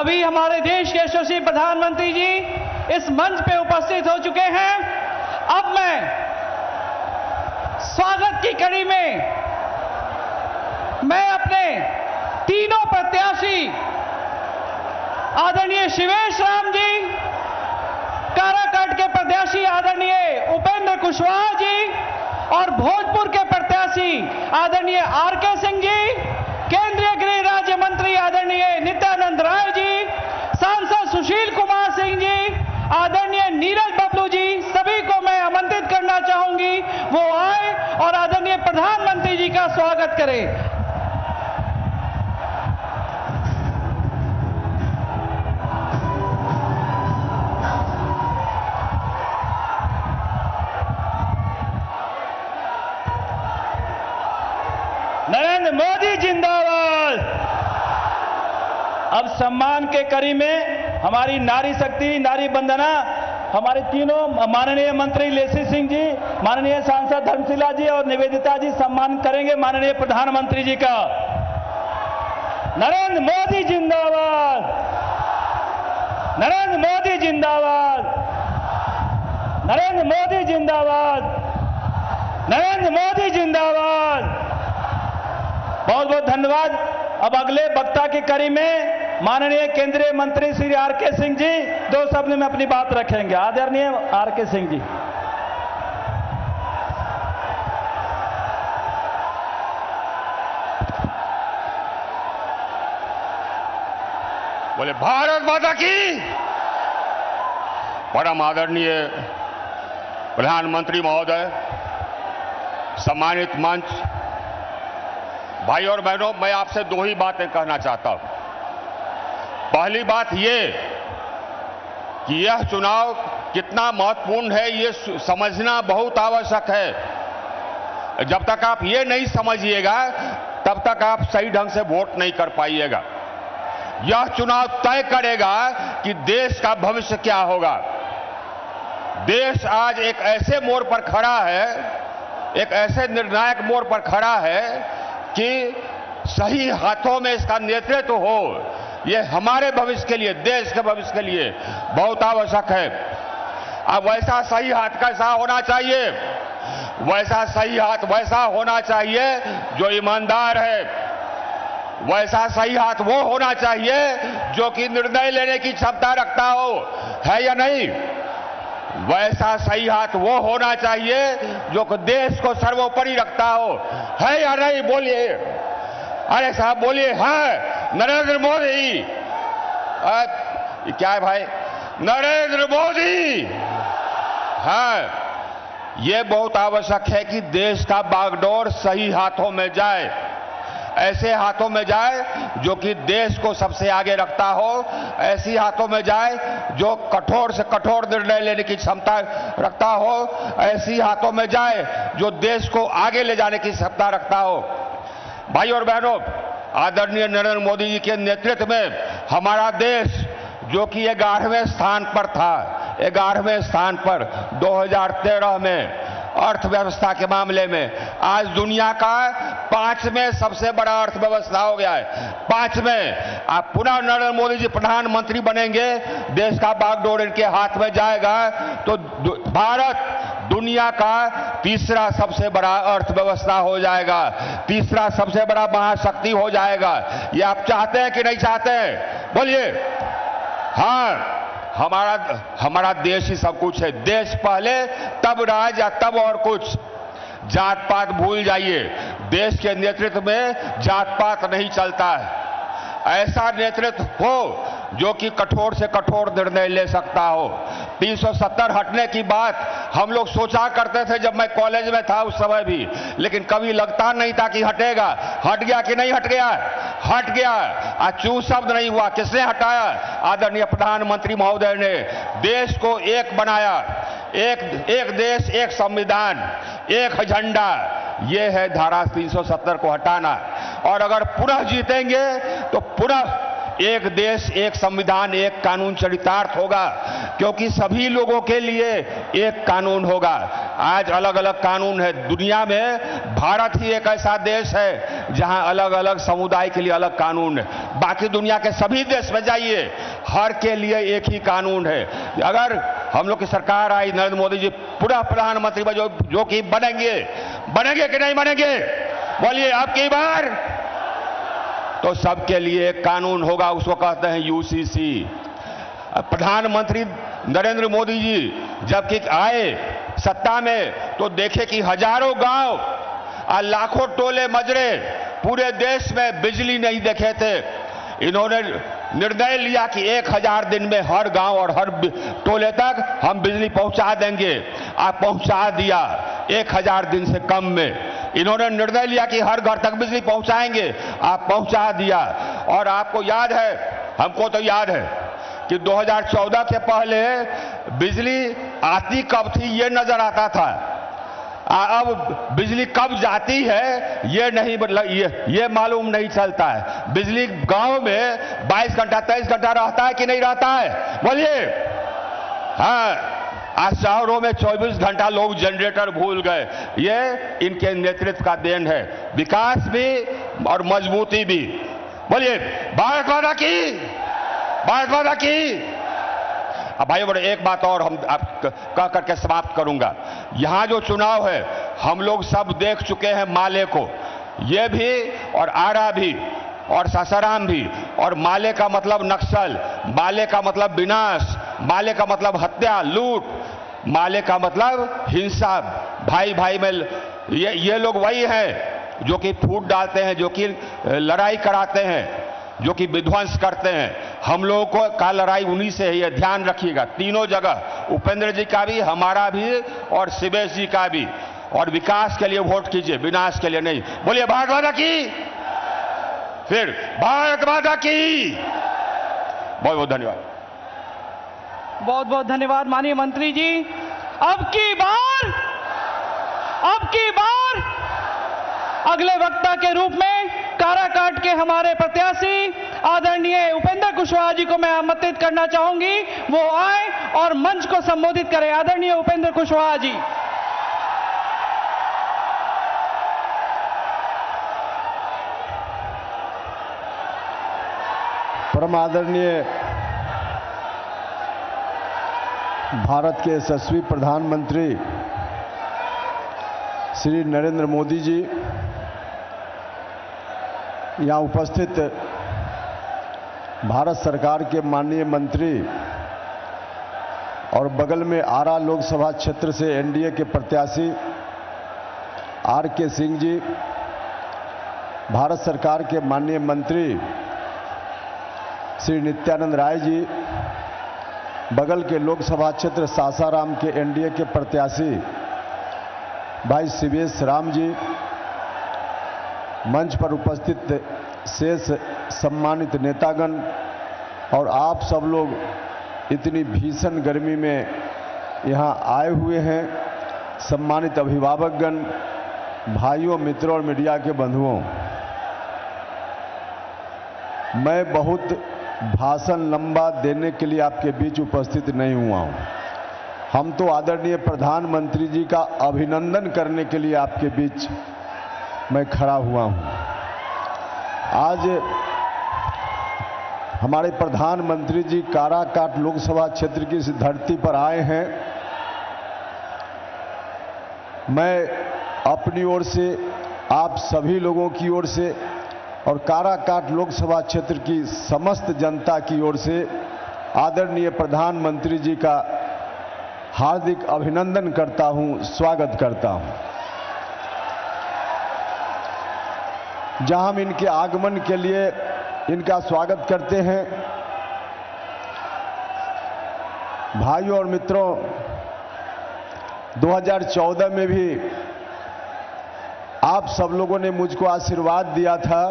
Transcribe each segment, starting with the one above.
अभी हमारे देश के यशस्वी प्रधानमंत्री जी इस मंच पे उपस्थित हो चुके हैं। अब मैं स्वागत की कड़ी में मैं अपने तीनों प्रत्याशी आदरणीय शिवेश राम जी, काराकाट के प्रत्याशी आदरणीय उपेंद्र कुशवाहा जी और भोजपुर के प्रत्याशी आदरणीय आर.के. सिंह जी, केंद्रीय गृह राज्य मंत्री आदरणीय नित्यानंद राय जी, सांसद सुशील कुमार सिंह जी, आदरणीय नीरज बबलू जी, सभी को मैं आमंत्रित करना चाहूंगी वो आए और आदरणीय प्रधानमंत्री जी का स्वागत करें। नरेंद्र मोदी जिंदाबाद। अब सम्मान के कड़ी में हमारी नारी शक्ति, नारी वंदना, हमारे तीनों माननीय मंत्री लेसी सिंह जी, माननीय सांसद धर्मशिला जी और निवेदिता जी सम्मान करेंगे माननीय प्रधानमंत्री जी का। नरेंद्र मोदी जिंदाबाद, नरेंद्र मोदी जिंदाबाद, नरेंद्र मोदी जिंदाबाद, नरेंद्र मोदी जिंदाबाद। बहुत बहुत धन्यवाद। अब अगले वक्ता की कड़ी में माननीय केंद्रीय मंत्री श्री आर.के. सिंह जी 2 शब्द में अपनी बात रखेंगे। आदरणीय आर.के. सिंह जी। बोले भारत माता की। परम आदरणीय प्रधानमंत्री महोदय, सम्मानित मंच, भाई और बहनों, मैं आपसे 2 ही बातें कहना चाहता हूं। पहली बात ये कि यह चुनाव कितना महत्वपूर्ण है ये समझना बहुत आवश्यक है। जब तक आप ये नहीं समझिएगा तब तक आप सही ढंग से वोट नहीं कर पाइएगा। यह चुनाव तय करेगा कि देश का भविष्य क्या होगा। देश आज एक ऐसे मोड़ पर खड़ा है, एक ऐसे निर्णायक मोड़ पर खड़ा है कि सही हाथों में इसका नेतृत्व हो। यह हमारे भविष्य के लिए, देश के भविष्य के लिए बहुत आवश्यक है। अब वैसा सही हाथ कैसा होना चाहिए? वैसा सही हाथ वैसा होना चाहिए जो ईमानदार है। वैसा सही हाथ वो होना चाहिए जो कि निर्णय लेने की क्षमता रखता हो, है या नहीं? वैसा सही हाथ वो होना चाहिए जो कि देश को सर्वोपरि रखता हो, है या नहीं? बोलिए, अरे साहब बोलिए। हाँ, नरेंद्र मोदी। क्या है भाई? नरेंद्र मोदी। हाँ, ये बहुत आवश्यक है कि देश का बागडोर सही हाथों में जाए, ऐसे हाथों में जाए जो कि देश को सबसे आगे रखता हो, ऐसी हाथों में जाए जो कठोर से कठोर निर्णय लेने की क्षमता रखता हो, ऐसी हाथों में जाए जो देश को आगे ले जाने की क्षमता रखता हो। भाई और बहनों, आदरणीय नरेंद्र मोदी जी के नेतृत्व में हमारा देश जो कि 11वें स्थान पर था, 11वें स्थान पर 2013 में अर्थव्यवस्था के मामले में, आज दुनिया का 5वें सबसे बड़ा अर्थव्यवस्था हो गया है। 5वें। आप पुनः नरेंद्र मोदी जी प्रधानमंत्री बनेंगे, देश का बागडोर इनके हाथ में जाएगा तो भारत दुनिया का 3रा सबसे बड़ा अर्थव्यवस्था हो जाएगा, 3रा सबसे बड़ा महाशक्ति हो जाएगा। ये आप चाहते हैं कि नहीं चाहते हैं? बोलिए। हाँ, हमारा देश ही सब कुछ है। देश पहले तब राज या तब और कुछ। जात पात भूल जाइए, देश के नेतृत्व में जात पात नहीं चलता है। ऐसा नेतृत्व हो जो कि कठोर से कठोर निर्णय ले सकता हो। 370 हटने की बात हम लोग सोचा करते थे जब मैं कॉलेज में था उस समय भी, लेकिन कभी लगता नहीं था कि हटेगा। हट गया कि नहीं हट गया? हट गया। अचूक शब्द नहीं हुआ। किसने हटाया? आदरणीय प्रधानमंत्री महोदय ने। देश को एक बनाया, एक देश, एक संविधान, एक झंडा। ये है धारा 370 को हटाना। और अगर पुनः जीतेंगे तो पुनः एक देश एक संविधान एक कानून चरितार्थ होगा, क्योंकि सभी लोगों के लिए एक कानून होगा। आज अलग अलग कानून है दुनिया में, भारत ही एक ऐसा देश है जहां अलग अलग समुदाय के लिए अलग कानून है। बाकी दुनिया के सभी देश में जाइए, हर के लिए एक ही कानून है। अगर हम लोग की सरकार आई, नरेंद्र मोदी जी पूरा प्रधानमंत्री में जो कि बनेंगे कि नहीं बनेंगे, बोलिए अब की बार, तो सबके लिए एक कानून होगा, उसको कहते हैं यूसीसी। प्रधानमंत्री नरेंद्र मोदी जी जबकि आए सत्ता में तो देखे कि हजारों गांव और लाखों टोले मजरे पूरे देश में बिजली नहीं देखे थे। इन्होंने निर्णय लिया कि 1000 दिन में हर गांव और हर टोले तक हम बिजली पहुंचा देंगे। आप पहुंचा दिया 1000 दिन से कम में। इन्होंने निर्णय लिया कि हर घर तक बिजली पहुंचाएंगे, आप पहुंचा दिया। और आपको याद है, हमको तो याद है कि 2014 के पहले बिजली आती कब थी ये नजर आता था, अब बिजली कब जाती है ये मालूम नहीं चलता है। बिजली गांव में 22 घंटा 23 घंटा रहता है कि नहीं रहता है, बोलिए। हाँ, आज शहरों में 24 घंटा लोग जनरेटर भूल गए। ये इनके नेतृत्व का देन है, विकास भी और मजबूती भी। बोलिए भारत माता की, भारत माता की। अब भाई बड़े एक बात और हम कह करके समाप्त करूंगा। यहां जो चुनाव है हम लोग सब देख चुके हैं, माले को, ये भी और आरा भी और सासाराम भी। और माले का मतलब नक्सल, माले का मतलब विनाश, माले का मतलब हत्या लूट, माले का मतलब हिंसा, भाई भाई में। ये लोग वही हैं जो कि फूट डालते हैं, जो कि लड़ाई कराते हैं, जो कि विध्वंस करते हैं। हम लोगों को का लड़ाई उन्हीं से है, ये ध्यान रखिएगा। तीनों जगह, उपेंद्र जी का भी, हमारा भी और शिवेश जी का भी। और विकास के लिए वोट कीजिए, विनाश के लिए नहीं। बोलिए भारत माता की, फिर भारत माता की। बहुत बहुत धन्यवाद। बहुत बहुत धन्यवाद माननीय मंत्री जी। अब की बार अगले वक्ता के रूप में काराकाट के हमारे प्रत्याशी आदरणीय उपेंद्र कुशवाहा जी को मैं आमंत्रित करना चाहूंगी, वो आए और मंच को संबोधित करें। आदरणीय उपेंद्र कुशवाहा जी। परम आदरणीय भारत के यशस्वी प्रधानमंत्री श्री नरेंद्र मोदी जी, यहाँ उपस्थित भारत सरकार के माननीय मंत्री और बगल में आरा लोकसभा क्षेत्र से एनडीए के प्रत्याशी आर.के. सिंह जी, भारत सरकार के माननीय मंत्री श्री नित्यानंद राय जी, बगल के लोकसभा क्षेत्र सासाराम के एनडीए के प्रत्याशी भाई शिवेश राम जी, मंच पर उपस्थित शेष सम्मानित नेतागण और आप सब लोग इतनी भीषण गर्मी में यहाँ आए हुए हैं, सम्मानित अभिभावकगण, भाइयों, मित्रों और मीडिया के बंधुओं, मैं बहुत भाषण लंबा देने के लिए आपके बीच उपस्थित नहीं हुआ हूँ। हम तो आदरणीय प्रधानमंत्री जी का अभिनंदन करने के लिए आपके बीच मैं खड़ा हुआ हूँ। आज हमारे प्रधानमंत्री जी काराकाट लोकसभा क्षेत्र की इस धरती पर आए हैं। मैं अपनी ओर से, आप सभी लोगों की ओर से और काराकाट लोकसभा क्षेत्र की समस्त जनता की ओर से आदरणीय प्रधानमंत्री जी का हार्दिक अभिनंदन करता हूं, स्वागत करता हूं। जहां हम इनके आगमन के लिए इनका स्वागत करते हैं, भाइयों और मित्रों, 2014 में भी आप सब लोगों ने मुझको आशीर्वाद दिया था।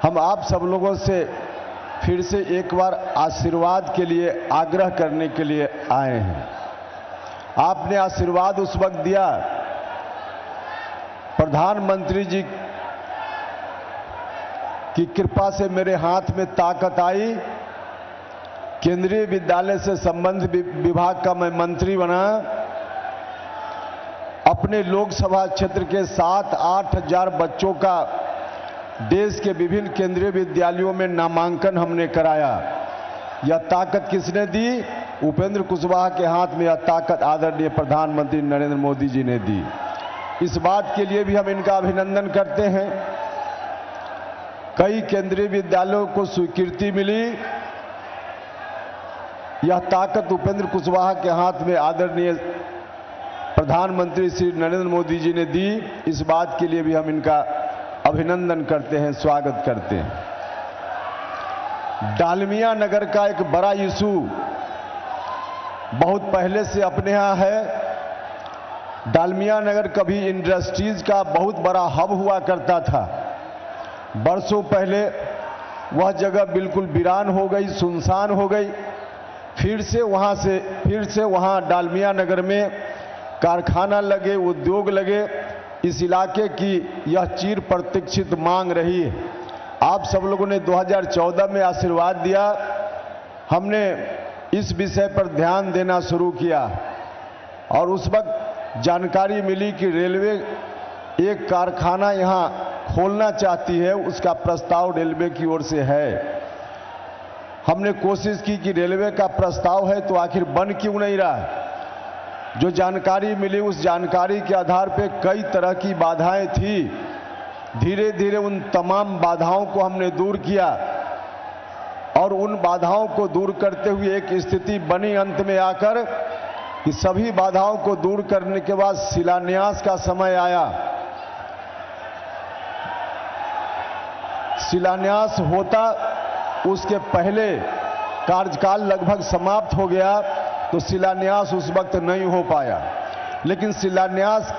हम आप सब लोगों से फिर से एक बार आशीर्वाद के लिए आग्रह करने के लिए आए हैं। आपने आशीर्वाद उस वक्त दिया प्रधानमंत्री जी की कृपा से मेरे हाथ में ताकत आई, केंद्रीय विद्यालय से संबंधित विभाग का मैं मंत्री बना। अपने लोकसभा क्षेत्र के 7-8 हजार बच्चों का देश के विभिन्न केंद्रीय विद्यालयों में नामांकन हमने कराया। यह ताकत किसने दी? उपेंद्र कुशवाहा के हाथ में यह ताकत आदरणीय प्रधानमंत्री नरेंद्र मोदी जी ने दी। इस बात के लिए भी हम इनका अभिनंदन करते हैं। कई केंद्रीय विद्यालयों को स्वीकृति मिली। यह ताकत उपेंद्र कुशवाहा के हाथ में आदरणीय प्रधानमंत्री श्री नरेंद्र मोदी जी ने दी। इस बात के लिए भी हम इनका अभिनंदन करते हैं, स्वागत करते हैं। डालमिया नगर का एक बड़ा इशू बहुत पहले से अपने यहां है। डालमिया नगर कभी इंडस्ट्रीज का बहुत बड़ा हब हुआ करता था। बरसों पहले वह जगह बिल्कुल वीरान हो गई, सुनसान हो गई। फिर से वहां डालमिया नगर में कारखाना लगे, उद्योग लगे। इस इलाके की यह चिर प्रतीक्षित मांग रही है। आप सब लोगों ने 2014 में आशीर्वाद दिया। हमने इस विषय पर ध्यान देना शुरू किया और उस वक्त जानकारी मिली कि रेलवे एक कारखाना यहां खोलना चाहती है। उसका प्रस्ताव रेलवे की ओर से है। हमने कोशिश की कि रेलवे का प्रस्ताव है तो आखिर बन क्यों नहीं रहा। जो जानकारी मिली उस जानकारी के आधार पर कई तरह की बाधाएं थी। धीरे धीरे उन तमाम बाधाओं को हमने दूर किया और उन बाधाओं को दूर करते हुए एक स्थिति बनी अंत में आकर कि सभी बाधाओं को दूर करने के बाद शिलान्यास का समय आया। शिलान्यास होता उसके पहले कार्यकाल लगभग समाप्त हो गया तो शिलान्यास उस वक्त नहीं हो पाया। लेकिन शिलान्यास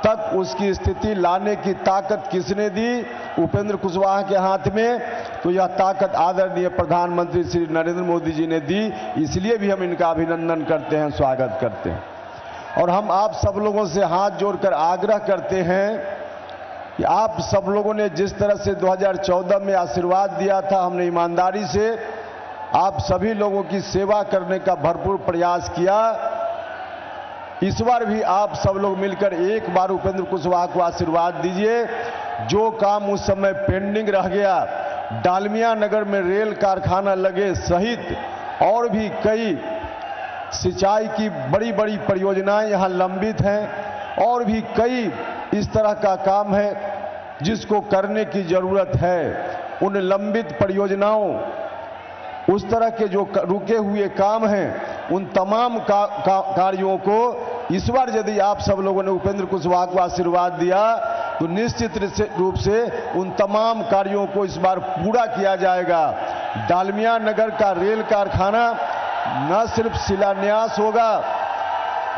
तक उसकी स्थिति लाने की ताकत किसने दी? उपेंद्र कुशवाहा के हाथ में। तो यह ताकत आदरणीय प्रधानमंत्री श्री नरेंद्र मोदी जी ने दी। इसलिए भी हम इनका अभिनंदन करते हैं, स्वागत करते हैं। और हम आप सब लोगों से हाथ जोड़कर आग्रह करते हैं कि आप सब लोगों ने जिस तरह से 2014 में आशीर्वाद दिया था, हमने ईमानदारी से आप सभी लोगों की सेवा करने का भरपूर प्रयास किया। इस बार भी आप सब लोग मिलकर एक बार उपेंद्र कुशवाहा को आशीर्वाद दीजिए। जो काम उस समय पेंडिंग रह गया, डालमिया नगर में रेल कारखाना लगे सहित और भी कई सिंचाई की बड़ी बड़ी परियोजनाएं यहां लंबित हैं और भी कई इस तरह का काम है जिसको करने की जरूरत है। उन लंबित परियोजनाओं, उस तरह के जो रुके हुए काम हैं, उन तमाम कार्यों को इस बार यदि आप सब लोगों ने उपेंद्र कुशवाहा को आशीर्वाद दिया तो निश्चित रूप से उन तमाम कार्यों को इस बार पूरा किया जाएगा। डालमिया नगर का रेल कारखाना न सिर्फ शिलान्यास होगा,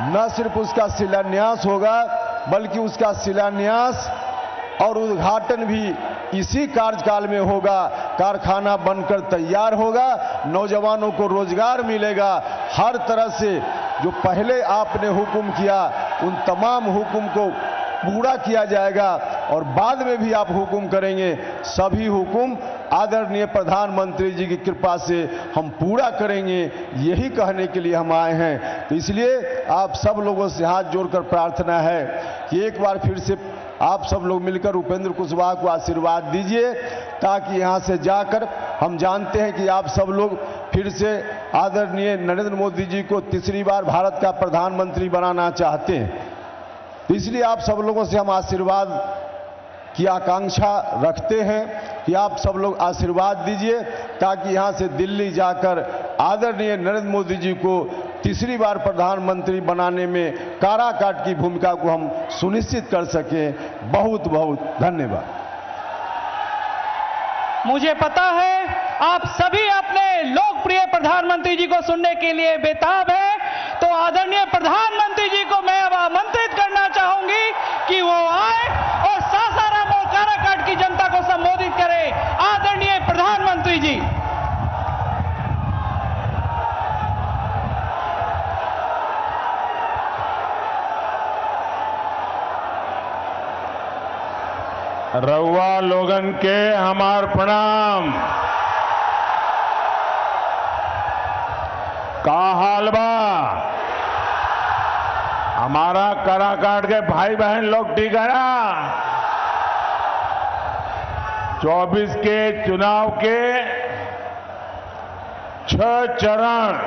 न सिर्फ उसका शिलान्यास होगा, बल्कि उसका शिलान्यास और उद्घाटन भी इसी कार्यकाल में होगा। कारखाना बनकर तैयार होगा, नौजवानों को रोजगार मिलेगा। हर तरह से जो पहले आपने हुक्म किया उन तमाम हुक्म को पूरा किया जाएगा और बाद में भी आप हुक्म करेंगे। सभी हुक्म आदरणीय प्रधानमंत्री जी की कृपा से हम पूरा करेंगे, यही कहने के लिए हम आए हैं। तो इसलिए आप सब लोगों से हाथ जोड़कर प्रार्थना है कि एक बार फिर से आप सब लोग मिलकर उपेंद्र कुशवाहा को आशीर्वाद दीजिए ताकि यहां से जाकर, हम जानते हैं कि आप सब लोग फिर से आदरणीय नरेंद्र मोदी जी को तीसरी बार भारत का प्रधानमंत्री बनाना चाहते हैं। तो इसलिए आप सब लोगों से हम आशीर्वाद की आकांक्षा रखते हैं कि आप सब लोग आशीर्वाद दीजिए ताकि यहां से दिल्ली जाकर आदरणीय नरेंद्र मोदी जी को तीसरी बार प्रधानमंत्री बनाने में काराकाट की भूमिका को हम सुनिश्चित कर सकें। बहुत बहुत धन्यवाद। मुझे पता है आप सभी अपने लोकप्रिय प्रधानमंत्री जी को सुनने के लिए बेताब हैं, तो आदरणीय प्रधानमंत्री जी को मैं अब आमंत्रित करना चाहूंगी कि वो आए और सासाराम और काराकाट की जनता को संबोधित करें। आदरणीय प्रधानमंत्री जी। रउआ लोगन के हमार प्रणाम। का हाल बा? हमारा कराकाट के भाई बहन लोग ठीक है ना? 24 के चुनाव के 6 चरण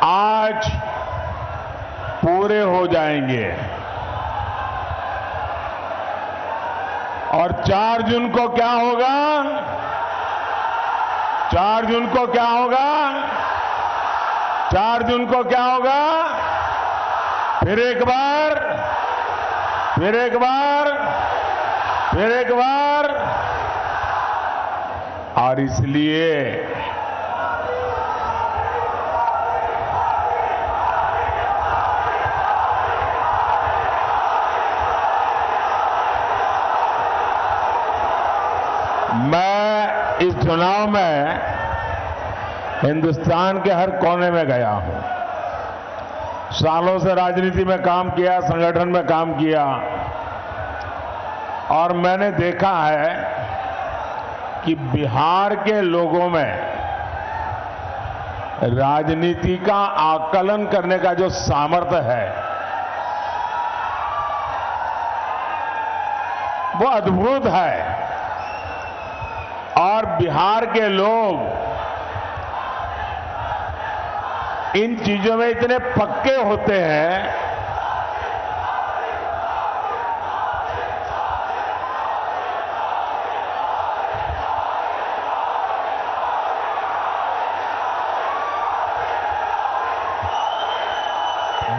आज पूरे हो जाएंगे और 4 जून को क्या होगा? 4 जून को क्या होगा? 4 जून को क्या होगा? फिर एक बार, फिर एक बार, फिर एक बार। और इसलिए मैं इस चुनाव में हिंदुस्तान के हर कोने में गया हूं। सालों से राजनीति में काम किया, संगठन में काम किया और मैंने देखा है कि बिहार के लोगों में राजनीति का आकलन करने का जो सामर्थ्य है वो अद्भुत है। और बिहार के लोग इन चीजों में इतने पक्के होते हैं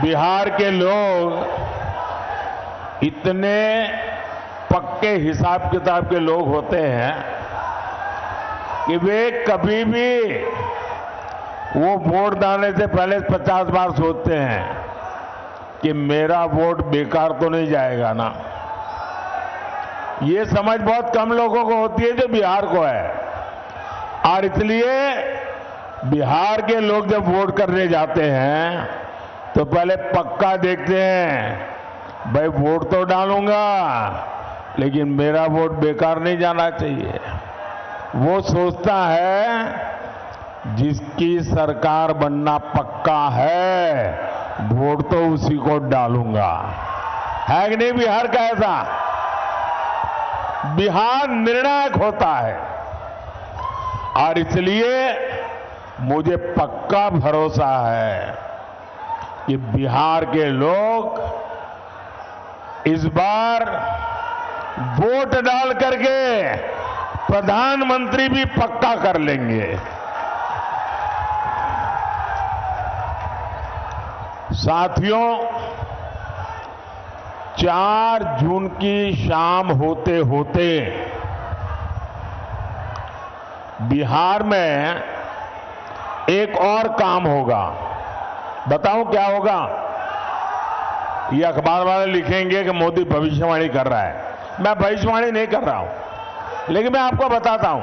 बिहार के लोग इतने पक्के हिसाब किताब के लोग होते हैं कि वे कभी भी वो वोट डालने से पहले 50 बार सोचते हैं कि मेरा वोट बेकार तो नहीं जाएगा ना। ये समझ बहुत कम लोगों को होती है जो बिहार को है। और इसलिए बिहार के लोग जब वोट करने जाते हैं तो पहले पक्का देखते हैं, भाई वोट तो डालूंगा लेकिन मेरा वोट बेकार नहीं जाना चाहिए। वो सोचता है जिसकी सरकार बनना पक्का है वोट तो उसी को डालूंगा। है कि नहीं बिहार का ऐसा? बिहार निर्णायक होता है और इसलिए मुझे पक्का भरोसा है कि बिहार के लोग इस बार वोट डाल करके प्रधानमंत्री भी पक्का कर लेंगे। साथियों, 4 जून की शाम होते होते बिहार में एक और काम होगा। बताऊं क्या होगा? ये अखबार वाले लिखेंगे कि मोदी भविष्यवाणी कर रहा है। मैं भविष्यवाणी नहीं कर रहा हूं, लेकिन मैं आपको बताता हूं।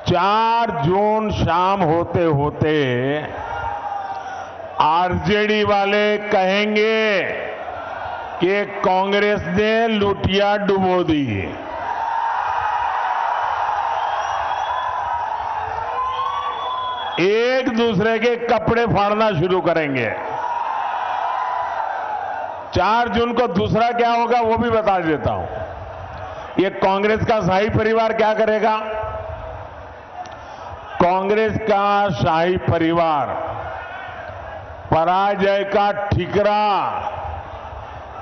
4 जून शाम होते होते आरजेडी वाले कहेंगे कि कांग्रेस ने लुटिया डुबो दी। एक दूसरे के कपड़े फाड़ना शुरू करेंगे। 4 जून को दूसरा क्या होगा वो भी बता देता हूं। ये कांग्रेस का शाही परिवार क्या करेगा? कांग्रेस का शाही परिवार पराजय का ठिकरा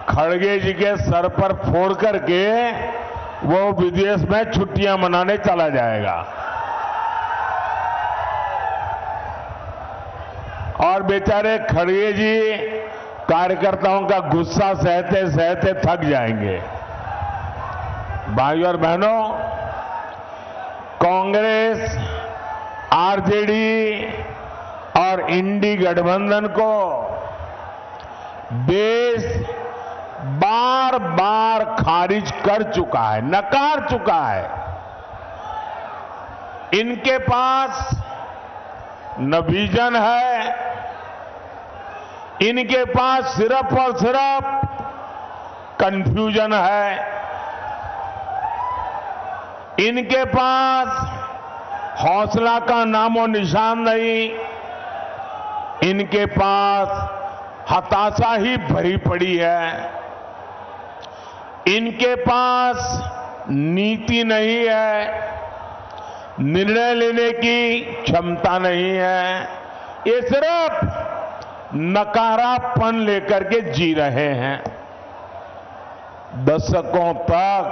खड़गे जी के सर पर फोड़ करके वो विदेश में छुट्टियां मनाने चला जाएगा और बेचारे खड़गे जी कार्यकर्ताओं का गुस्सा सहते सहते थक जाएंगे। भाइयों और बहनों, कांग्रेस, आरजेडी और इंडी गठबंधन को देश बार बार खारिज कर चुका है, नकार चुका है। इनके पास न विजन है, इनके पास सिर्फ और सिर्फ कंफ्यूजन है। इनके पास हौसला का नामो निशान नहीं, इनके पास हताशा ही भरी पड़ी है, इनके पास नीति नहीं है, निर्णय लेने की क्षमता नहीं है, ये सिर्फ नकारापन लेकर के जी रहे हैं। दशकों तक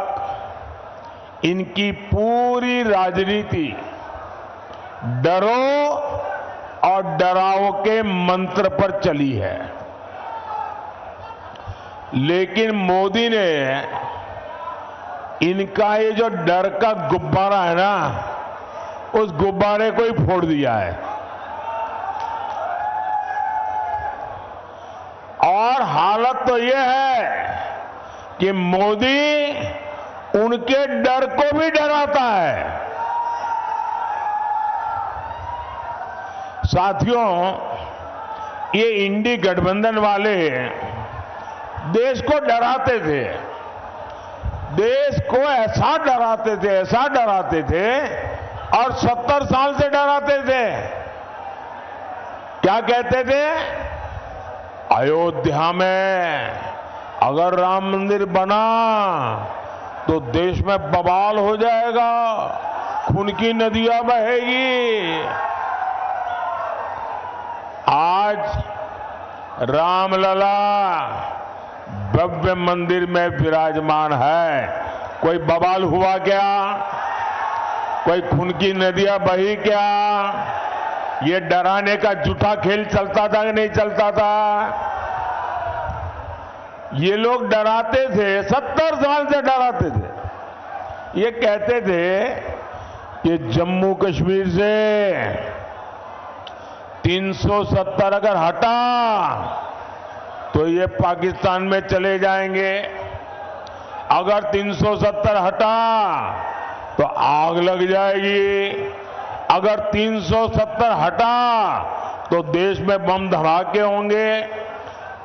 इनकी पूरी राजनीति डरो और डराओ के मंत्र पर चली है, लेकिन मोदी ने इनका ये जो डर का गुब्बारा है ना, उस गुब्बारे को ही फोड़ दिया है और हालत तो ये है कि मोदी उनके डर को भी डराता है। साथियों, ये इंडी गठबंधन वाले देश को डराते थे, देश को ऐसा डराते थे और 70 साल से डराते थे। क्या कहते थे? अयोध्या में अगर राम मंदिर बना तो देश में बवाल हो जाएगा, खून की नदियां बहेगी। आज रामलला भव्य मंदिर में विराजमान है, कोई बवाल हुआ क्या? कोई खून की नदियां बही क्या? ये डराने का झूठा खेल चलता था कि नहीं चलता था? ये लोग डराते थे, 70 साल से डराते थे। ये कहते थे कि जम्मू कश्मीर से 370 अगर हटा तो ये पाकिस्तान में चले जाएंगे, अगर 370 हटा तो आग लग जाएगी, अगर 370 हटा तो देश में बम धमाके होंगे।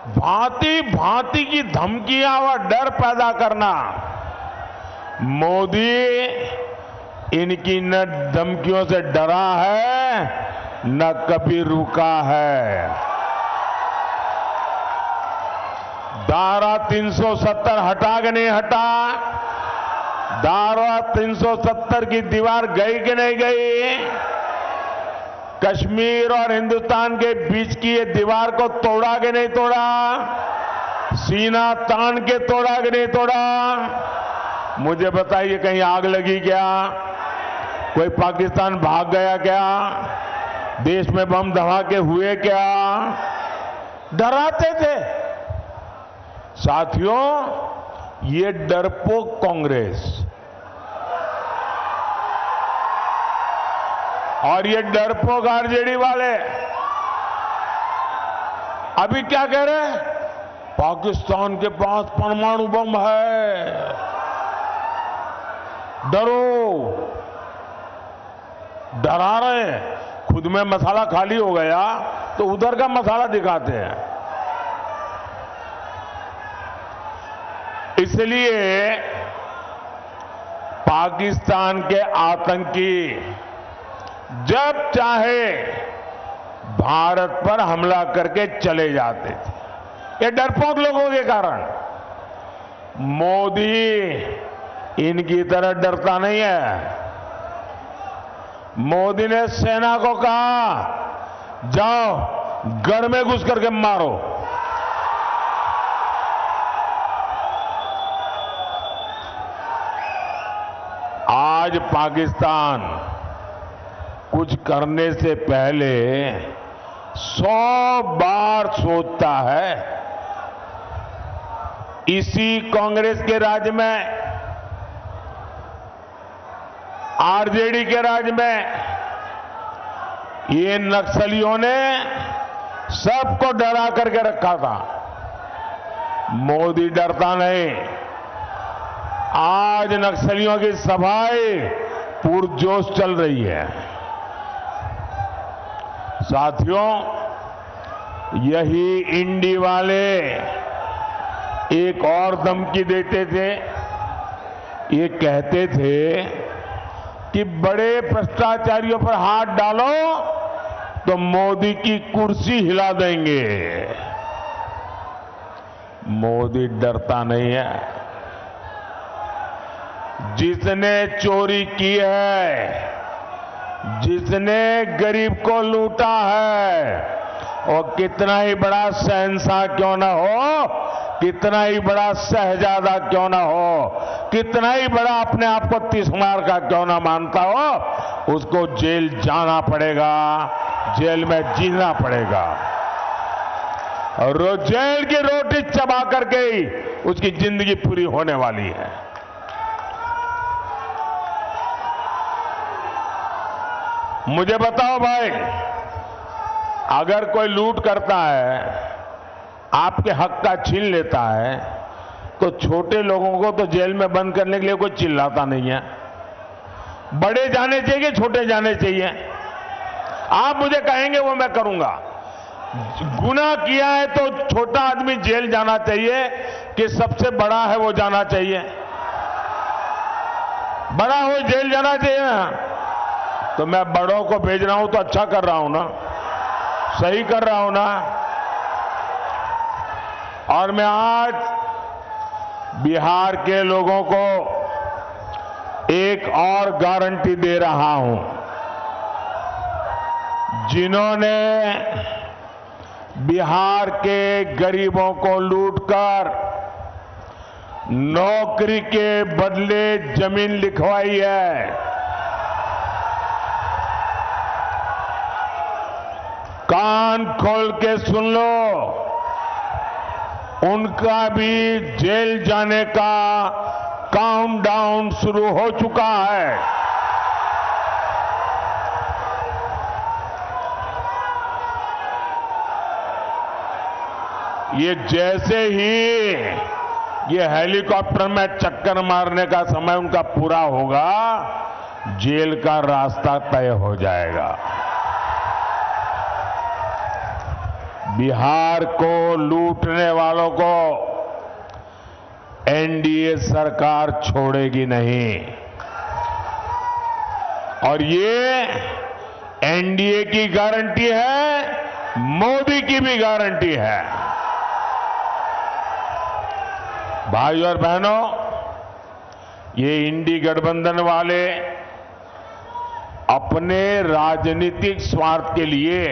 भांति भांति की धमकियां और डर पैदा करना। मोदी इनकी न धमकियों से डरा है न कभी रुका है। धारा 370 हटा के नहीं हटा, धारा 370 की दीवार गई कि नहीं गई? कश्मीर और हिंदुस्तान के बीच की ये दीवार को तोड़ा कि नहीं तोड़ा? सीना तान के तोड़ा कि नहीं तोड़ा? मुझे बताइए, कहीं आग लगी क्या? कोई पाकिस्तान भाग गया क्या? देश में बम धमाके हुए क्या? डराते थे। साथियों, ये डरपोक कांग्रेस और ये डरपोक आरजेडी वाले अभी क्या कह रहे हैं? पाकिस्तान के पास परमाणु बम है, डरो। डरा रहे हैं। खुद में मसाला खाली हो गया तो उधर का मसाला दिखाते हैं। इसलिए पाकिस्तान के आतंकी जब चाहे भारत पर हमला करके चले जाते थे, ये डरपोक लोगों के कारण। मोदी इनकी तरह डरता नहीं है। मोदी ने सेना को कहा, जाओ गढ़ में घुस करके मारो। आज पाकिस्तान कुछ करने से पहले 100 बार सोचता है। इसी कांग्रेस के राज में, आरजेडी के राज में ये नक्सलियों ने सबको डरा करके रखा था। मोदी डरता नहीं। आज नक्सलियों की सफाई पुरजोश चल रही है। साथियों, यही इंडी वाले एक और धमकी देते थे। ये कहते थे कि बड़े भ्रष्टाचारियों पर हाथ डालो तो मोदी की कुर्सी हिला देंगे। मोदी डरता नहीं है। जिसने चोरी की है, जिसने गरीब को लूटा है, और कितना ही बड़ा शहंशाह क्यों ना हो, कितना ही बड़ा शहजादा क्यों ना हो, कितना ही बड़ा अपने आप को तिस्मार का क्यों ना मानता हो, उसको जेल जाना पड़ेगा, जेल में जीना पड़ेगा। और जेल की रोटी चबा करके ही उसकी जिंदगी पूरी होने वाली है। मुझे बताओ भाई, अगर कोई लूट करता है, आपके हक का छीन लेता है, तो छोटे लोगों को तो जेल में बंद करने के लिए कोई चिल्लाता नहीं है। बड़े जाने चाहिए, छोटे जाने चाहिए। आप मुझे कहेंगे वो मैं करूंगा। गुनाह किया है तो छोटा आदमी जेल जाना चाहिए कि सबसे बड़ा है वो जाना चाहिए? बड़ा हो जेल जाना चाहिए ना। तो मैं बड़ों को भेज रहा हूं तो अच्छा कर रहा हूं ना, सही कर रहा हूं ना। और मैं आज बिहार के लोगों को एक और गारंटी दे रहा हूं। जिन्होंने बिहार के गरीबों को लूटकर नौकरी के बदले जमीन लिखवाई है, कान खोल के सुन लो, उनका भी जेल जाने का काउंटडाउन शुरू हो चुका है। ये जैसे ही ये हेलीकॉप्टर में चक्कर मारने का समय उनका पूरा होगा, जेल का रास्ता तय हो जाएगा। बिहार को लूटने वालों को एनडीए सरकार छोड़ेगी नहीं। और ये एनडीए की गारंटी है, मोदी की भी गारंटी है। भाइयों और बहनों, ये इंडी गठबंधन वाले अपने राजनीतिक स्वार्थ के लिए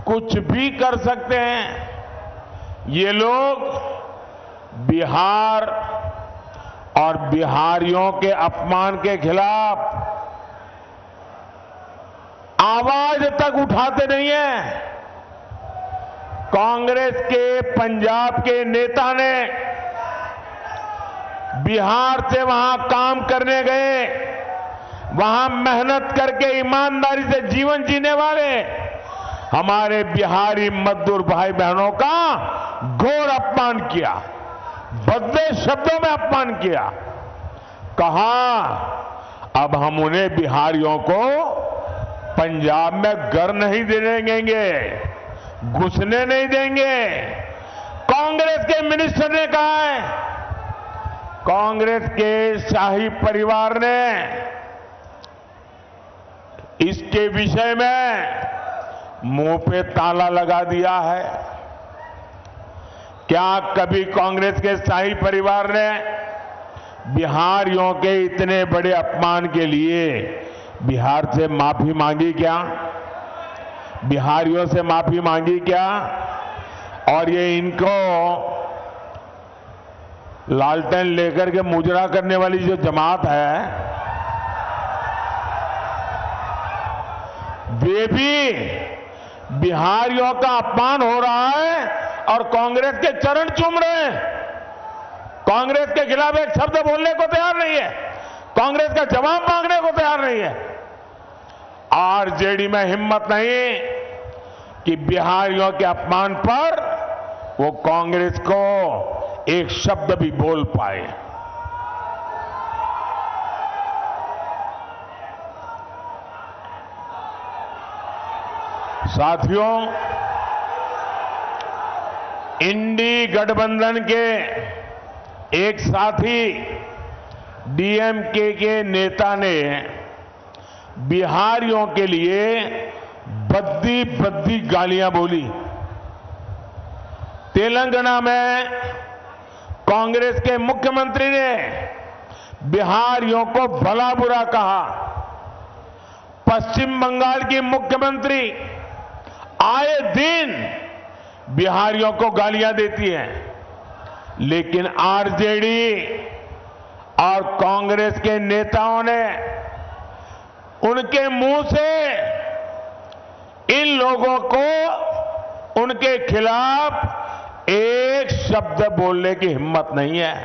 कुछ भी कर सकते हैं। ये लोग बिहार और बिहारियों के अपमान के खिलाफ आवाज तक उठाते नहीं है। कांग्रेस के पंजाब के नेता ने बिहार से वहां काम करने गए, वहां मेहनत करके ईमानदारी से जीवन जीने वाले हमारे बिहारी मजदूर भाई बहनों का घोर अपमान किया, भद्दे शब्दों में अपमान किया। कहा अब हम उन्हें बिहारियों को पंजाब में घर नहीं देने देंगे, घुसने नहीं देंगे। कांग्रेस के मिनिस्टर ने कहा है, कांग्रेस के शाही परिवार ने इसके विषय में मुंह पे ताला लगा दिया है। क्या कभी कांग्रेस के शाही परिवार ने बिहारियों के इतने बड़े अपमान के लिए बिहार से माफी मांगी क्या? बिहारियों से माफी मांगी क्या? और ये इनको लालटेन लेकर के मुजरा करने वाली जो जमात है, वे भी बिहारियों का अपमान हो रहा है और कांग्रेस के चरण चूम रहे हैं। कांग्रेस के खिलाफ एक शब्द बोलने को तैयार नहीं है, कांग्रेस का जवाब मांगने को तैयार नहीं है। आरजेडी में हिम्मत नहीं कि बिहारियों के अपमान पर वो कांग्रेस को एक शब्द भी बोल पाए। साथियों, इंडी गठबंधन के एक साथी डीएमके के नेता ने बिहारियों के लिए बद्दी बद्दी गालियां बोली। तेलंगाना में कांग्रेस के मुख्यमंत्री ने बिहारियों को भला बुरा कहा। पश्चिम बंगाल की मुख्यमंत्री आए दिन बिहारियों को गालियां देती है, लेकिन आरजेडी और कांग्रेस के नेताओं ने उनके मुंह से इन लोगों को उनके खिलाफ एक शब्द बोलने की हिम्मत नहीं है।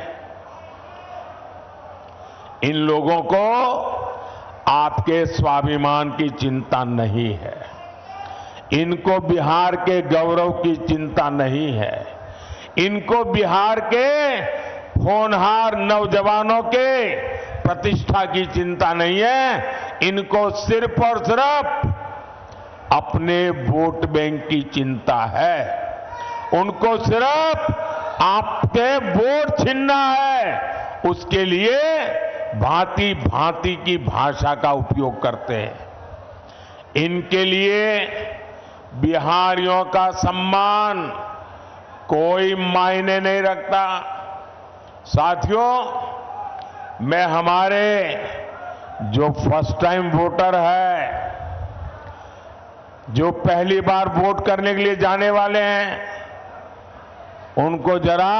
इन लोगों को आपके स्वाभिमान की चिंता नहीं है, इनको बिहार के गौरव की चिंता नहीं है, इनको बिहार के होनहार नौजवानों के प्रतिष्ठा की चिंता नहीं है। इनको सिर्फ और सिर्फ अपने वोट बैंक की चिंता है। उनको सिर्फ आपके वोट छीनना है, उसके लिए भांति भांति की भाषा का उपयोग करते हैं। इनके लिए बिहारियों का सम्मान कोई मायने नहीं रखता। साथियों, मैं हमारे जो फर्स्ट टाइम वोटर है, जो पहली बार वोट करने के लिए जाने वाले हैं, उनको जरा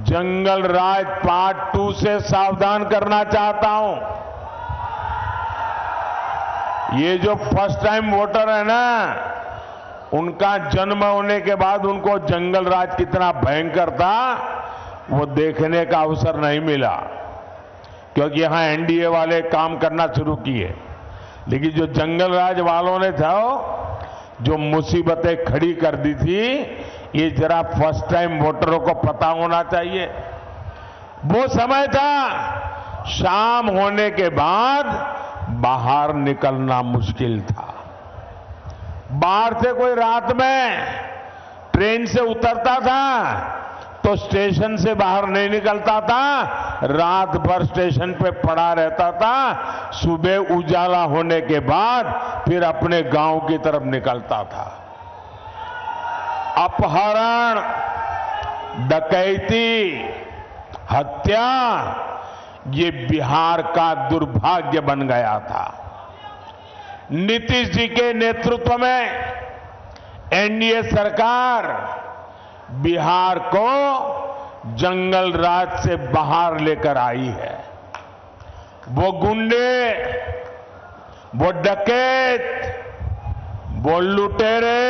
जंगल राज पार्ट 2 से सावधान करना चाहता हूं। ये जो फर्स्ट टाइम वोटर है ना, उनका जन्म होने के बाद उनको जंगल राज कितना भयंकर था वो देखने का अवसर नहीं मिला, क्योंकि यहां एनडीए वाले काम करना शुरू किए। लेकिन जो जंगल राज वालों ने था, जो मुसीबतें खड़ी कर दी थी, ये जरा फर्स्ट टाइम वोटरों को पता होना चाहिए। वो समय था शाम होने के बाद बाहर निकलना मुश्किल था। बाहर से कोई रात में ट्रेन से उतरता था तो स्टेशन से बाहर नहीं निकलता था, रात भर स्टेशन पे पड़ा रहता था। सुबह उजाला होने के बाद फिर अपने गांव की तरफ निकलता था। अपहरण, डकैती, हत्या, ये बिहार का दुर्भाग्य बन गया था। नीतीश जी के नेतृत्व में एनडीए सरकार बिहार को जंगल राज से बाहर लेकर आई है। वो गुंडे, वो डकैत, वो लुटेरे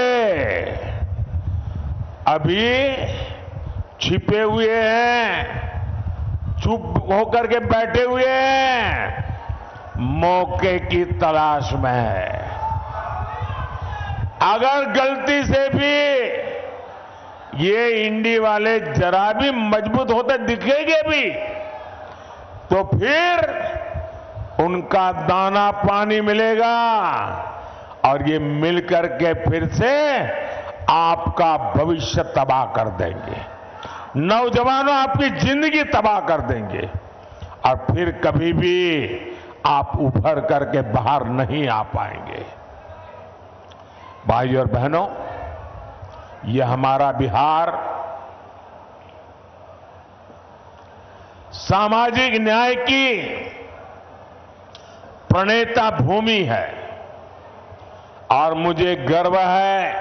अभी छिपे हुए हैं, चुप होकर के बैठे हुए हैं, मौके की तलाश में है। अगर गलती से भी ये इंडी वाले जरा भी मजबूत होते दिखेंगे भी, तो फिर उनका दाना पानी मिलेगा और ये मिलकर के फिर से आपका भविष्य तबाह कर देंगे। नौजवानों, आपकी जिंदगी तबाह कर देंगे और फिर कभी भी आप उभर करके बाहर नहीं आ पाएंगे। भाइयों और बहनों, यह हमारा बिहार सामाजिक न्याय की प्रणेता भूमि है और मुझे गर्व है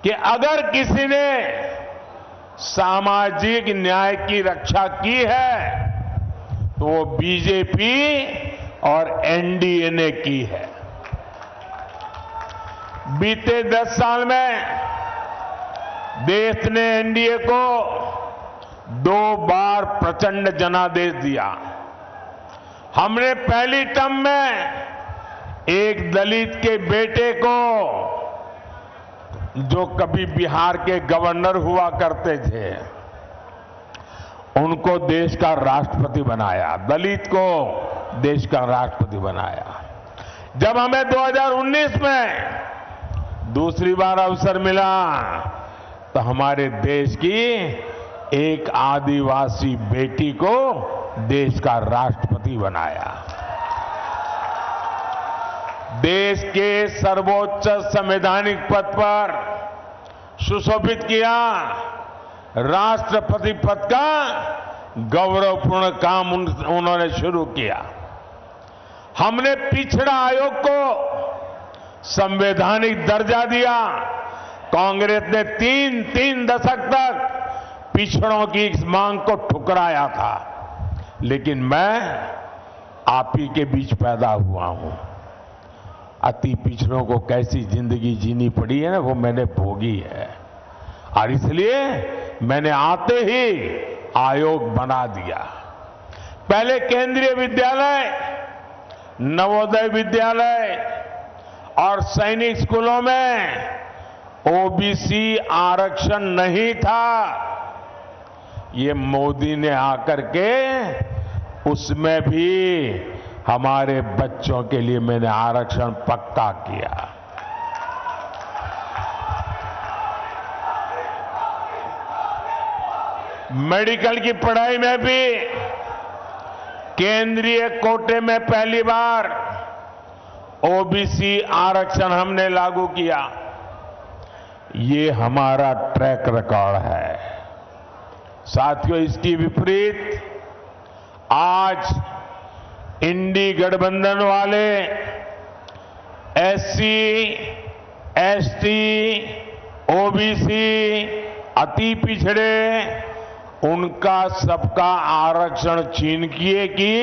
कि अगर किसी ने सामाजिक न्याय की रक्षा की है तो वो बीजेपी और एनडीए ने की है। बीते 10 साल में देश ने एनडीए को 2 बार प्रचंड जनादेश दिया। हमने पहली टर्म में एक दलित के बेटे को, जो कभी बिहार के गवर्नर हुआ करते थे, उनको देश का राष्ट्रपति बनाया, दलित को देश का राष्ट्रपति बनाया। जब हमें 2019 में दूसरी बार अवसर मिला तो हमारे देश की एक आदिवासी बेटी को देश का राष्ट्रपति बनाया। देश के सर्वोच्च संवैधानिक पद पर सुशोभित किया। राष्ट्रपति पद का गौरवपूर्ण काम उन्होंने शुरू किया। हमने पिछड़ा आयोग को संवैधानिक दर्जा दिया। कांग्रेस ने तीन दशक तक पिछड़ों की इस मांग को ठुकराया था, लेकिन मैं आप ही के बीच पैदा हुआ हूं। अति पिछड़ों को कैसी जिंदगी जीनी पड़ी है ना, वो मैंने भोगी है, और इसलिए मैंने आते ही आयोग बना दिया। पहले केंद्रीय विद्यालय, नवोदय विद्यालय और सैनिक स्कूलों में ओबीसी आरक्षण नहीं था। ये मोदी ने आकर के उसमें भी हमारे बच्चों के लिए मैंने आरक्षण पक्का किया। मेडिकल की पढ़ाई में भी केंद्रीय कोटे में पहली बार ओबीसी आरक्षण हमने लागू किया। ये हमारा ट्रैक रिकॉर्ड है। साथियों, इसकी विपरीत आज इंडी गठबंधन वाले एससी, एसटी, ओबीसी, अति पिछड़े, उनका सबका आरक्षण छीन किए की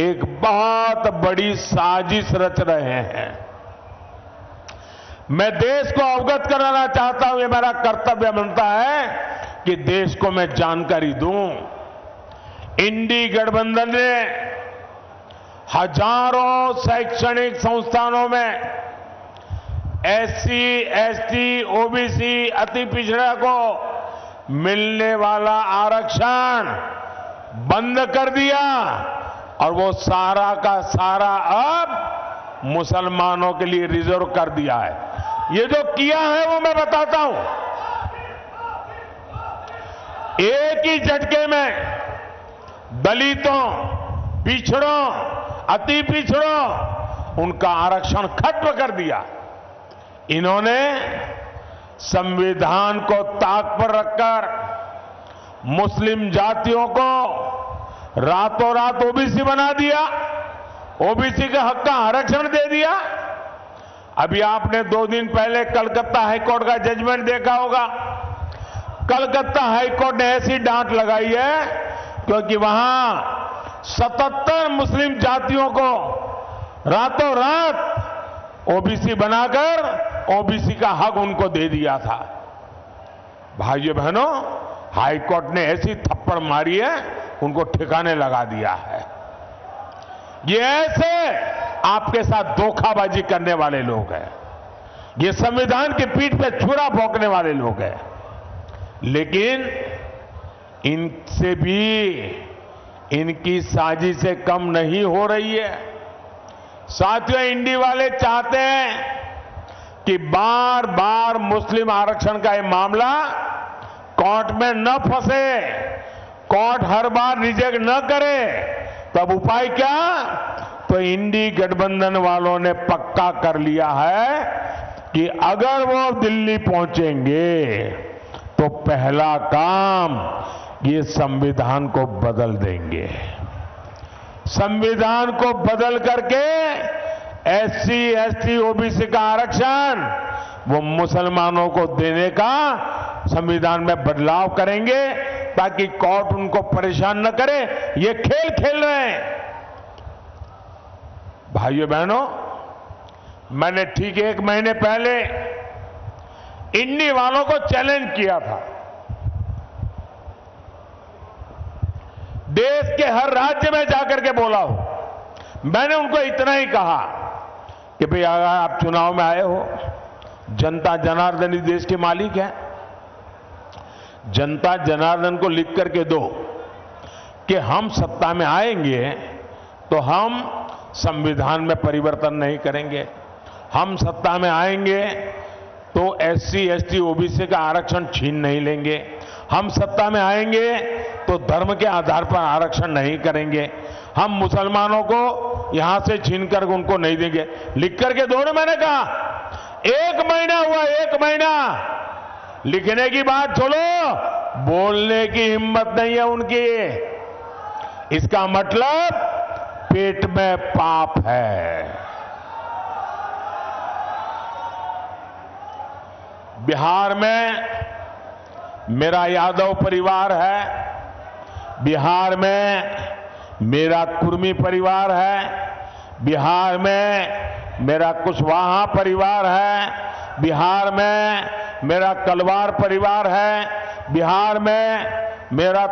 एक बहुत बड़ी साजिश रच रहे हैं। मैं देश को अवगत कराना चाहता हूं, ये मेरा कर्तव्य बनता है कि देश को मैं जानकारी दूं। इंडी गठबंधन ने हजारों शैक्षणिक संस्थानों में एससी, एसटी, ओबीसी, अति पिछड़ा को मिलने वाला आरक्षण बंद कर दिया, और वो सारा का सारा अब मुसलमानों के लिए रिजर्व कर दिया है। ये जो किया है वो मैं बताता हूं। एक ही झटके में दलितों, पिछड़ों, अति पिछड़ों, उनका आरक्षण खत्म कर दिया। इन्होंने संविधान को ताक पर रखकर मुस्लिम जातियों को रातों रात ओबीसी बना दिया, ओबीसी के हक का आरक्षण दे दिया। अभी आपने 2 दिन पहले कलकत्ता हाईकोर्ट का जजमेंट देखा होगा। कलकत्ता हाईकोर्ट ने ऐसी डांट लगाई है क्योंकि वहां 77 मुस्लिम जातियों को रातों रात ओबीसी बनाकर ओबीसी का हक उनको दे दिया था। भाइयों बहनों, हाईकोर्ट ने ऐसी थप्पड़ मारी है, उनको ठिकाने लगा दिया है। ये ऐसे आपके साथ धोखाबाजी करने वाले लोग हैं। ये संविधान की पीठ पे छुरा भोंकने वाले लोग हैं। लेकिन इनसे भी इनकी साजिशें कम नहीं हो रही है। साथियों, इंडी वाले चाहते हैं कि बार बार मुस्लिम आरक्षण का ये मामला कोर्ट में न फंसे, कोर्ट हर बार रिजेक्ट न करे। तब उपाय क्या? तो इंडी गठबंधन वालों ने पक्का कर लिया है कि अगर वो दिल्ली पहुंचेंगे तो पहला काम ये संविधान को बदल देंगे। संविधान को बदल करके एससी, एसटी, ओबीसी का आरक्षण वो मुसलमानों को देने का संविधान में बदलाव करेंगे ताकि कोर्ट उनको परेशान न करे। ये खेल खेल रहे हैं। भाइयों बहनों, मैंने ठीक 1 महीने पहले इंडी वालों को चैलेंज किया था। देश के हर राज्य में जाकर के बोला हूं। मैंने उनको इतना ही कहा कि भाई अगर आप चुनाव में आए हो, जनता जनार्दन ही देश के मालिक है। जनता जनार्दन को लिख करके दो कि हम सत्ता में आएंगे तो हम संविधान में परिवर्तन नहीं करेंगे, हम सत्ता में आएंगे तो एससी, एसटी, ओबीसी का आरक्षण छीन नहीं लेंगे, हम सत्ता में आएंगे तो धर्म के आधार पर आरक्षण नहीं करेंगे, हम मुसलमानों को यहां से छीनकर उनको नहीं देंगे। लिख करके दो ना, मैंने कहा 1 महीना हुआ, 1 महीना लिखने की बात छोड़ो, बोलने की हिम्मत नहीं है उनकी। इसका मतलब पेट में पाप है। बिहार में मेरा यादव परिवार है, बिहार में मेरा कुर्मी परिवार है, बिहार में मेरा कुशवाहा परिवार है, बिहार में मेरा कलवार परिवार है, बिहार में मेरा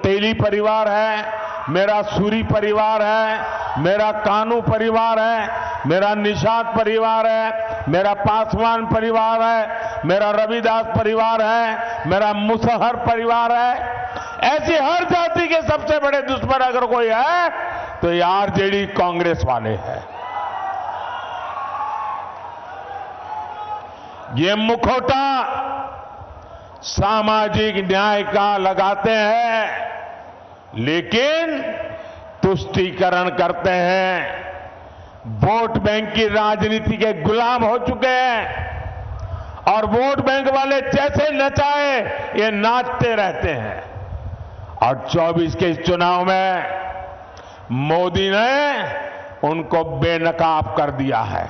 तेली परिवार है, मेरा सूरी परिवार है, मेरा कानू परिवार है, मेरा निषाद परिवार है, मेरा पासवान परिवार है, मेरा रविदास परिवार है, मेरा मुसहर परिवार है। ऐसी हर जाति के सबसे बड़े दुश्मन अगर कोई है तो ये आरजेडी कांग्रेस वाले हैं। ये मुखौटा सामाजिक न्याय का लगाते हैं लेकिन तुष्टीकरण करते हैं, वोट बैंक की राजनीति के गुलाम हो चुके हैं और वोट बैंक वाले जैसे नचाए ये नाचते रहते हैं। और 24 के इस चुनाव में मोदी ने उनको बेनकाब कर दिया है,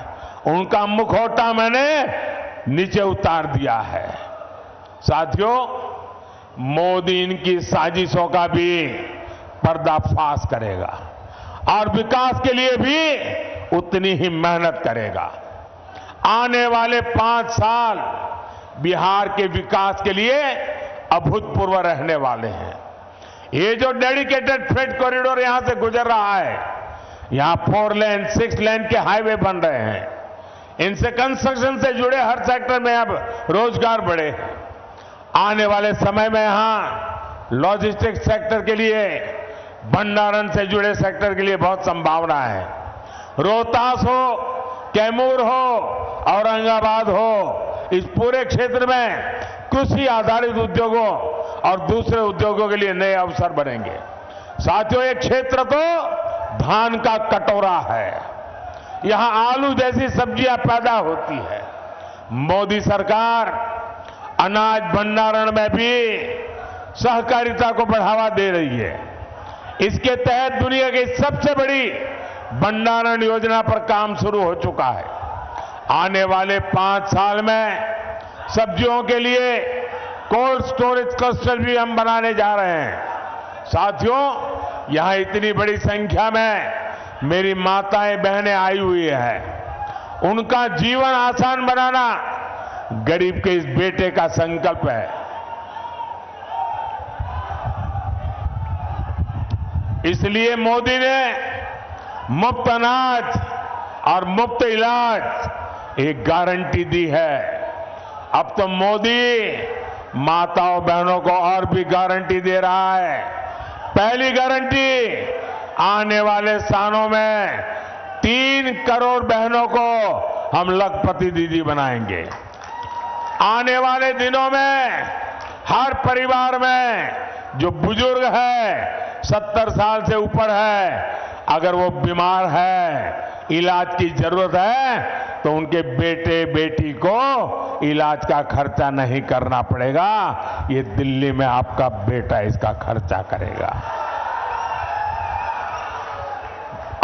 उनका मुखौटा मैंने नीचे उतार दिया है। साथियों, मोदी इनकी साजिशों का भी पर्दाफाश करेगा और विकास के लिए भी उतनी ही मेहनत करेगा। आने वाले 5 साल बिहार के विकास के लिए अभूतपूर्व रहने वाले हैं। ये जो डेडिकेटेड फ्रेट कॉरिडोर यहां से गुजर रहा है, यहां 4 लेन 6 लेन के हाईवे बन रहे हैं, इनसे कंस्ट्रक्शन से जुड़े हर सेक्टर में अब रोजगार बढ़े। आने वाले समय में यहां लॉजिस्टिक्स सेक्टर के लिए, भंडारण से जुड़े सेक्टर के लिए बहुत संभावना है। रोहतास हो, कैमूर हो, औरंगाबाद हो, इस पूरे क्षेत्र में कृषि आधारित उद्योगों और दूसरे उद्योगों के लिए नए अवसर बनेंगे। साथियों, ये क्षेत्र तो धान का कटोरा है, यहां आलू जैसी सब्जियां पैदा होती है। मोदी सरकार अनाज भंडारण में भी सहकारिता को बढ़ावा दे रही है। इसके तहत दुनिया की सबसे बड़ी भंडारण योजना पर काम शुरू हो चुका है। आने वाले 5 साल में सब्जियों के लिए कोल्ड स्टोरेज क्लस्टर भी हम बनाने जा रहे हैं। साथियों, यहां इतनी बड़ी संख्या में मेरी माताएं बहनें आई हुई हैं। उनका जीवन आसान बनाना गरीब के इस बेटे का संकल्प है। इसलिए मोदी ने मुफ्त अनाज और मुफ्त इलाज एक गारंटी दी है। अब तो मोदी माताओं बहनों को और भी गारंटी दे रहा है। पहली गारंटी, आने वाले सालों में 3 करोड़ बहनों को हम लखपति दीदी बनाएंगे। आने वाले दिनों में हर परिवार में जो बुजुर्ग है, 70 साल से ऊपर है, अगर वो बीमार है, इलाज की जरूरत है, तो उनके बेटे बेटी को इलाज का खर्चा नहीं करना पड़ेगा। ये दिल्ली में आपका बेटा इसका खर्चा करेगा।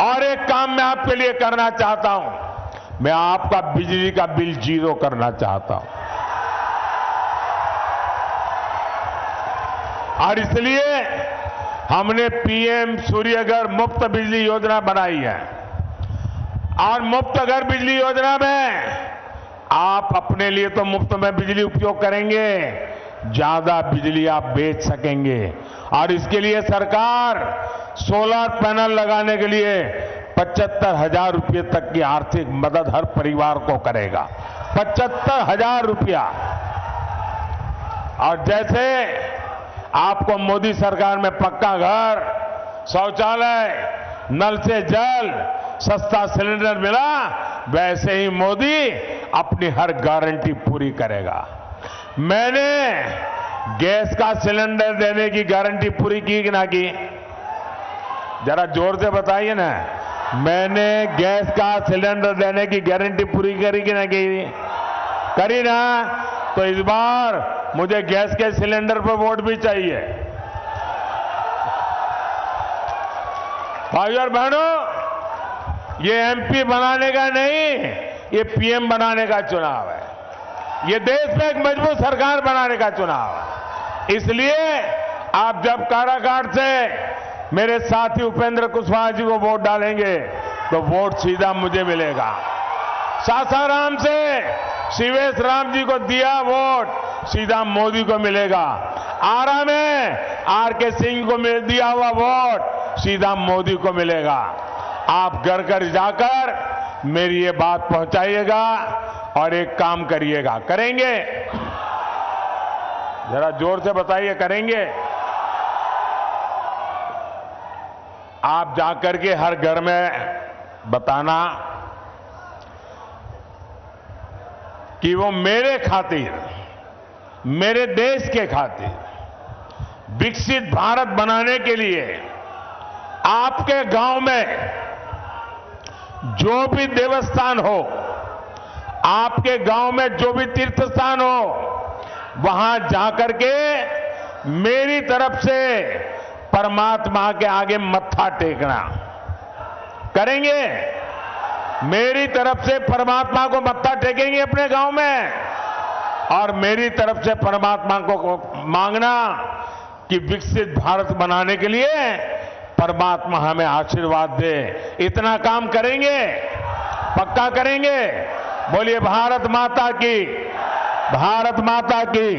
और एक काम मैं आपके लिए करना चाहता हूं, मैं आपका बिजली का बिल 0 करना चाहता हूं। और इसलिए हमने पीएम सूर्यघर मुफ्त बिजली योजना बनाई है। और मुफ्त घर बिजली योजना में आप अपने लिए तो मुफ्त में बिजली उपयोग करेंगे, ज्यादा बिजली आप बेच सकेंगे। और इसके लिए सरकार सोलर पैनल लगाने के लिए 75,000 रुपये तक की आर्थिक मदद हर परिवार को करेगा। 75,000 रुपया। और जैसे आपको मोदी सरकार में पक्का घर, शौचालय, नल से जल, सस्ता सिलेंडर मिला, वैसे ही मोदी अपनी हर गारंटी पूरी करेगा। मैंने गैस का सिलेंडर देने की गारंटी पूरी की कि ना की? जरा जोर से बताइए ना। मैंने गैस का सिलेंडर देने की गारंटी पूरी करी कि ना की? करी ना? तो इस बार मुझे गैस के सिलेंडर पर वोट भी चाहिए। भाइयों और बहनों, ये एमपी बनाने का नहीं, ये पीएम बनाने का चुनाव है। ये देश में एक मजबूत सरकार बनाने का चुनाव है। इसलिए आप जब काराकाट से मेरे साथी उपेंद्र कुशवाहा जी को वोट डालेंगे तो वोट सीधा मुझे मिलेगा। सासाराम से शिवेश राम जी को दिया वोट सीधा मोदी को मिलेगा। आरा में आरके सिंह को दिया हुआ वोट सीधा मोदी को मिलेगा। आप घर घर जाकर मेरी ये बात पहुंचाइएगा और एक काम करिएगा। करेंगे? जरा जोर से बताइए, करेंगे? आप जाकर के हर घर में बताना कि वो मेरे खातिर, मेरे देश के खातिर विकसित भारत बनाने के लिए आपके गांव में जो भी देवस्थान हो, आपके गांव में जो भी तीर्थ स्थान हो, वहां जाकर के मेरी तरफ से परमात्मा के आगे मत्था टेकना। करेंगे? मेरी तरफ से परमात्मा को मत्था टेकेंगे अपने गांव में और मेरी तरफ से परमात्मा को मांगना कि विकसित भारत बनाने के लिए परमात्मा हमें आशीर्वाद दे। इतना काम करेंगे? पक्का करेंगे? बोलिए भारत माता की, भारत माता की,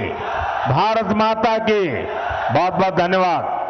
भारत माता की। बहुत बहुत धन्यवाद।